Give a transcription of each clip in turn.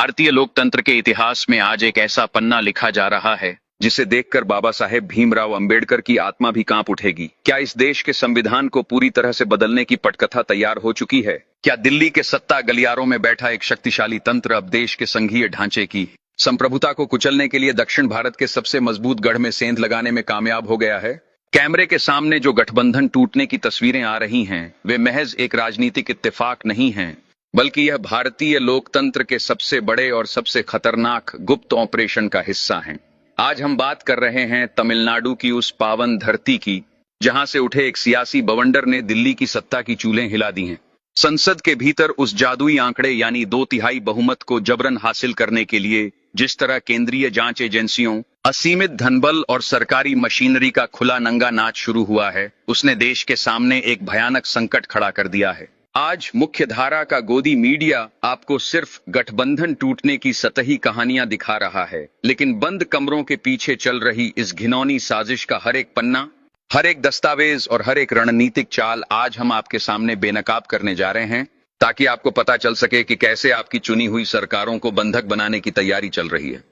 भारतीय लोकतंत्र के इतिहास में आज एक ऐसा पन्ना लिखा जा रहा है जिसे देखकर बाबा साहेब भीमराव अंबेडकर की आत्मा भी कांप उठेगी। क्या इस देश के संविधान को पूरी तरह से बदलने की पटकथा तैयार हो चुकी है? क्या दिल्ली के सत्ता गलियारों में बैठा एक शक्तिशाली तंत्र अब देश के संघीय ढांचे की संप्रभुता को कुचलने के लिए दक्षिण भारत के सबसे मजबूत गढ़ में सेंध लगाने में कामयाब हो गया है? कैमरे के सामने जो गठबंधन टूटने की तस्वीरें आ रही हैं, वे महज एक राजनीतिक इत्तेफाक नहीं हैं, बल्कि यह भारतीय लोकतंत्र के सबसे बड़े और सबसे खतरनाक गुप्त ऑपरेशन का हिस्सा हैं। आज हम बात कर रहे हैं तमिलनाडु की उस पावन धरती की, जहां से उठे एक सियासी बवंडर ने दिल्ली की सत्ता की चूलें हिला दी हैं। संसद के भीतर उस जादुई आंकड़े यानी 2/3 बहुमत को जबरन हासिल करने के लिए जिस तरह केंद्रीय जांच एजेंसियों, असीमित धनबल और सरकारी मशीनरी का खुला नंगा नाच शुरू हुआ है, उसने देश के सामने एक भयानक संकट खड़ा कर दिया है। आज मुख्य धारा का गोदी मीडिया आपको सिर्फ गठबंधन टूटने की सतही कहानियां दिखा रहा है, लेकिन बंद कमरों के पीछे चल रही इस घिनौनी साजिश का हर एक पन्ना, हर एक दस्तावेज और हर एक रणनीतिक चाल आज हम आपके सामने बेनकाब करने जा रहे हैं, ताकि आपको पता चल सके कि कैसे आपकी चुनी हुई सरकारों को बंधक बनाने की तैयारी चल रही है।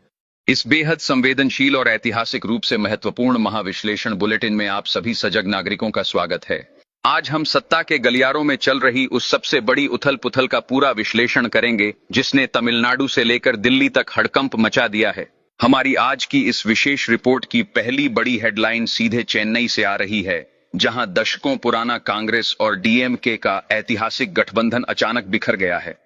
इस बेहद संवेदनशील और ऐतिहासिक रूप से महत्वपूर्ण महाविश्लेषण बुलेटिन में आप सभी सजग नागरिकों का स्वागत है। आज हम सत्ता के गलियारों में चल रही उस सबसे बड़ी उथल पुथल का पूरा विश्लेषण करेंगे जिसने तमिलनाडु से लेकर दिल्ली तक हड़कंप मचा दिया है। हमारी आज की इस विशेष रिपोर्ट की पहली बड़ी हेडलाइन सीधे चेन्नई से आ रही है, जहां दशकों पुराना कांग्रेस और डीएमके का ऐतिहासिक गठबंधन अचानक बिखर गया है।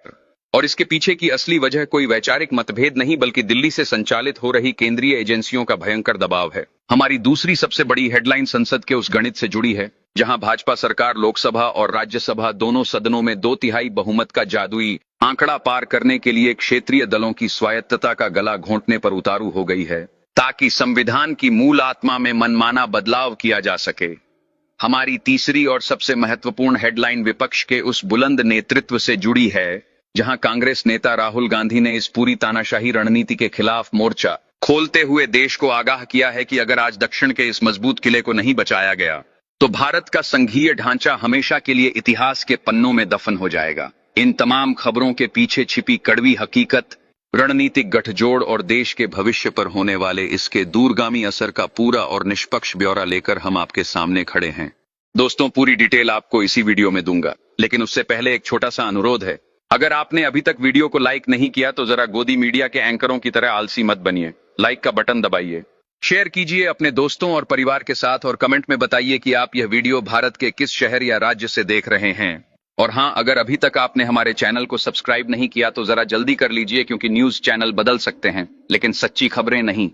और इसके पीछे की असली वजह कोई वैचारिक मतभेद नहीं, बल्कि दिल्ली से संचालित हो रही केंद्रीय एजेंसियों का भयंकर दबाव है। हमारी दूसरी सबसे बड़ी हेडलाइन संसद के उस गणित से जुड़ी है, जहां भाजपा सरकार लोकसभा और राज्यसभा दोनों सदनों में 2/3 बहुमत का जादुई आंकड़ा पार करने के लिए क्षेत्रीय दलों की स्वायत्तता का गला घोंटने पर उतारू हो गई है, ताकि संविधान की मूल आत्मा में मनमाना बदलाव किया जा सके। हमारी तीसरी और सबसे महत्वपूर्ण हेडलाइन विपक्ष के उस बुलंद नेतृत्व से जुड़ी है, जहां कांग्रेस नेता राहुल गांधी ने इस पूरी तानाशाही रणनीति के खिलाफ मोर्चा खोलते हुए देश को आगाह किया है कि अगर आज दक्षिण के इस मजबूत किले को नहीं बचाया गया तो भारत का संघीय ढांचा हमेशा के लिए इतिहास के पन्नों में दफन हो जाएगा। इन तमाम खबरों के पीछे छिपी कड़वी हकीकत, रणनीतिक गठजोड़ और देश के भविष्य पर होने वाले इसके दूरगामी असर का पूरा और निष्पक्ष ब्यौरा लेकर हम आपके सामने खड़े हैं। दोस्तों, पूरी डिटेल आपको इसी वीडियो में दूंगा, लेकिन उससे पहले एक छोटा सा अनुरोध है। अगर आपने अभी तक वीडियो को लाइक नहीं किया तो जरा गोदी मीडिया के एंकरों की तरह आलसी मत बनिए। लाइक का बटन दबाइए, शेयर कीजिए अपने दोस्तों और परिवार के साथ, और कमेंट में बताइए कि आप यह वीडियो भारत के किस शहर या राज्य से देख रहे हैं। और हाँ, अगर अभी तक आपने हमारे चैनल को सब्सक्राइब नहीं किया तो जरा जल्दी कर लीजिए, क्योंकि न्यूज चैनल बदल सकते हैं लेकिन सच्ची खबरें नहीं।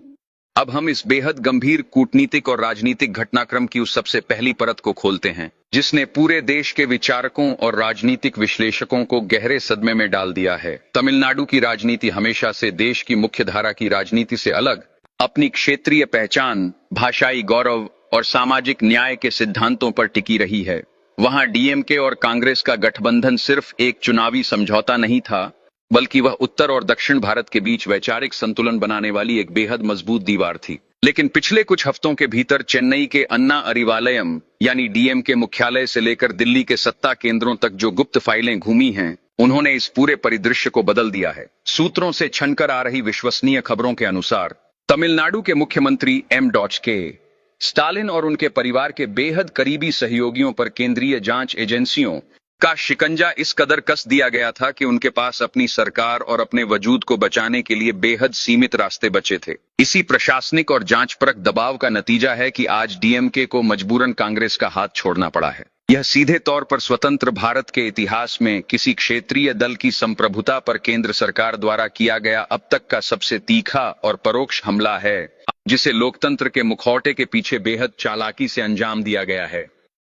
अब हम इस बेहद गंभीर कूटनीतिक और राजनीतिक घटनाक्रम की उस सबसे पहली परत को खोलते हैं, जिसने पूरे देश के विचारकों और राजनीतिक विश्लेषकों को गहरे सदमे में डाल दिया है। तमिलनाडु की राजनीति हमेशा से देश की मुख्यधारा की राजनीति से अलग अपनी क्षेत्रीय पहचान, भाषाई गौरव और सामाजिक न्याय के सिद्धांतों पर टिकी रही है। वहां डीएमके और कांग्रेस का गठबंधन सिर्फ एक चुनावी समझौता नहीं था, बल्कि वह उत्तर और दक्षिण भारत के बीच वैचारिक संतुलन बनाने वाली एक बेहद मजबूत दीवार थी। लेकिन पिछले कुछ हफ्तों के भीतर चेन्नई के अन्ना अरिवालयम यानी डीएमके मुख्यालय से लेकर दिल्ली के सत्ता केंद्रों तक जो गुप्त फाइलें घूमी हैं, उन्होंने इस पूरे परिदृश्य को बदल दिया है। सूत्रों से छनकर आ रही विश्वसनीय खबरों के अनुसार तमिलनाडु के मुख्यमंत्री एम.के. स्टालिन और उनके परिवार के बेहद करीबी सहयोगियों पर केंद्रीय जांच एजेंसियों का शिकंजा इस कदर कस दिया गया था कि उनके पास अपनी सरकार और अपने वजूद को बचाने के लिए बेहद सीमित रास्ते बचे थे। इसी प्रशासनिक और जांचपरक दबाव का नतीजा है कि आज डीएमके को मजबूरन कांग्रेस का हाथ छोड़ना पड़ा है। यह सीधे तौर पर स्वतंत्र भारत के इतिहास में किसी क्षेत्रीय दल की संप्रभुता पर केंद्र सरकार द्वारा किया गया अब तक का सबसे तीखा और परोक्ष हमला है, जिसे लोकतंत्र के मुखौटे के पीछे बेहद चालाकी से अंजाम दिया गया है।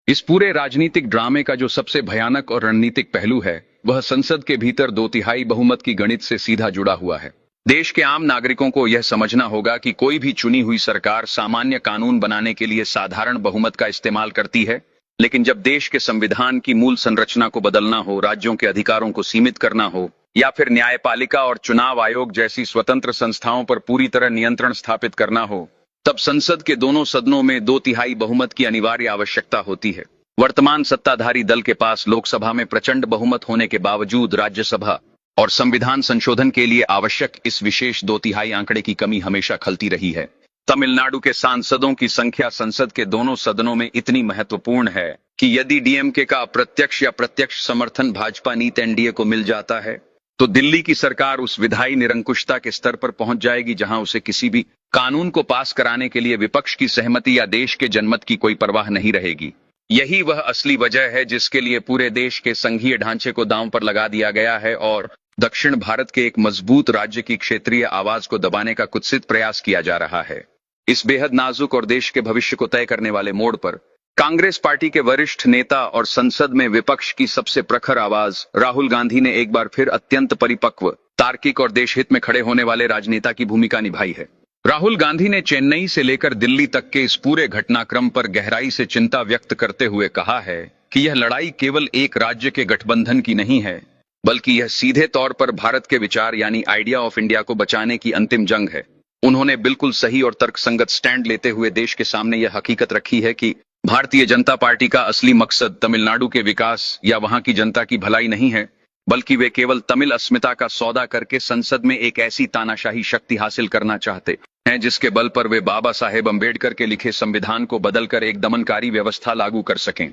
इस पूरे राजनीतिक ड्रामे का जो सबसे भयानक और रणनीतिक पहलू है, वह संसद के भीतर 2/3 बहुमत की गणित से सीधा जुड़ा हुआ है। देश के आम नागरिकों को यह समझना होगा कि कोई भी चुनी हुई सरकार सामान्य कानून बनाने के लिए साधारण बहुमत का इस्तेमाल करती है, लेकिन जब देश के संविधान की मूल संरचना को बदलना हो, राज्यों के अधिकारों को सीमित करना हो, या फिर न्यायपालिका और चुनाव आयोग जैसी स्वतंत्र संस्थाओं पर पूरी तरह नियंत्रण स्थापित करना हो, तब संसद के दोनों सदनों में 2/3 बहुमत की अनिवार्य आवश्यकता होती है। वर्तमान सत्ताधारी दल के पास लोकसभा में प्रचंड बहुमत होने के बावजूद राज्यसभा और संविधान संशोधन के लिए आवश्यक इस विशेष 2/3 आंकड़े की कमी हमेशा खलती रही है। तमिलनाडु के सांसदों की संख्या संसद के दोनों सदनों में इतनी महत्वपूर्ण है कि यदि डीएमके का अप्रत्यक्ष या प्रत्यक्ष समर्थन भाजपा नीत एनडीए को मिल जाता है तो दिल्ली की सरकार उस विधायी निरंकुशता के स्तर पर पहुंच जाएगी जहां उसे किसी भी कानून को पास कराने के लिए विपक्ष की सहमति या देश के जनमत की कोई परवाह नहीं रहेगी। यही वह असली वजह है जिसके लिए पूरे देश के संघीय ढांचे को दांव पर लगा दिया गया है और दक्षिण भारत के एक मजबूत राज्य की क्षेत्रीय आवाज को दबाने का कुत्सित प्रयास किया जा रहा है। इस बेहद नाजुक और देश के भविष्य को तय करने वाले मोड़ पर कांग्रेस पार्टी के वरिष्ठ नेता और संसद में विपक्ष की सबसे प्रखर आवाज राहुल गांधी ने एक बार फिर अत्यंत परिपक्व, तार्किक और देशहित में खड़े होने वाले राजनेता की भूमिका निभाई है। राहुल गांधी ने चेन्नई से लेकर दिल्ली तक के इस पूरे घटनाक्रम पर गहराई से चिंता व्यक्त करते हुए कहा है कि यह लड़ाई केवल एक राज्य के गठबंधन की नहीं है, बल्कि यह सीधे तौर पर भारत के विचार यानी आइडिया ऑफ इंडिया को बचाने की अंतिम जंग है। उन्होंने बिल्कुल सही और तर्कसंगत स्टैंड लेते हुए देश के सामने यह हकीकत रखी है कि भारतीय जनता पार्टी का असली मकसद तमिलनाडु के विकास या वहां की जनता की भलाई नहीं है, बल्कि वे केवल तमिल अस्मिता का सौदा करके संसद में एक ऐसी तानाशाही शक्ति हासिल करना चाहते हैं जिसके बल पर वे बाबा साहेब अंबेडकर के लिखे संविधान को बदलकर एक दमनकारी व्यवस्था लागू कर सकें।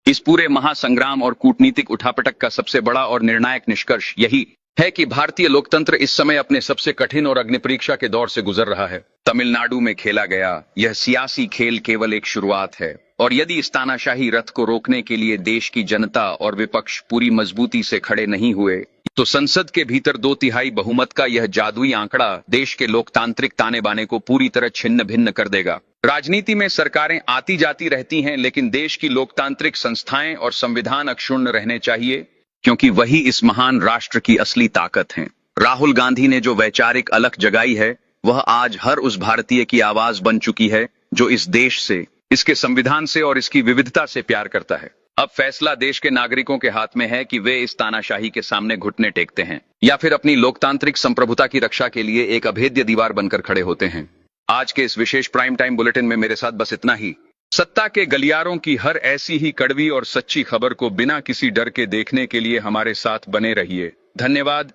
इस पूरे महासंग्राम और कूटनीतिक उठापटक का सबसे बड़ा और निर्णायक निष्कर्ष यही है कि भारतीय लोकतंत्र इस समय अपने सबसे कठिन और अग्निपरीक्षा के दौर से गुजर रहा है। तमिलनाडु में खेला गया यह सियासी खेल केवल एक शुरुआत है और यदि इस तानाशाही रथ को रोकने के लिए देश की जनता और विपक्ष पूरी मजबूती से खड़े नहीं हुए तो संसद के भीतर 2/3 बहुमत का यह जादुई आंकड़ा देश के लोकतांत्रिक ताने बाने को पूरी तरह छिन्न भिन्न कर देगा। राजनीति में सरकारें आती जाती रहती हैं, लेकिन देश की लोकतांत्रिक संस्थाएं और संविधान अक्षुण्ण रहने चाहिए, क्योंकि वही इस महान राष्ट्र की असली ताकत हैं। राहुल गांधी ने जो वैचारिक अलख जगाई है वह आज हर उस भारतीय की आवाज बन चुकी है जो इस देश से, इसके संविधान से और इसकी विविधता से प्यार करता है। अब फैसला देश के नागरिकों के हाथ में है कि वे इस तानाशाही के सामने घुटने टेकते हैं या फिर अपनी लोकतांत्रिक संप्रभुता की रक्षा के लिए एक अभेद्य दीवार बनकर खड़े होते हैं। आज के इस विशेष प्राइम टाइम बुलेटिन में मेरे साथ बस इतना ही। सत्ता के गलियारों की हर ऐसी ही कड़वी और सच्ची खबर को बिना किसी डर के देखने के लिए हमारे साथ बने रहिए। धन्यवाद।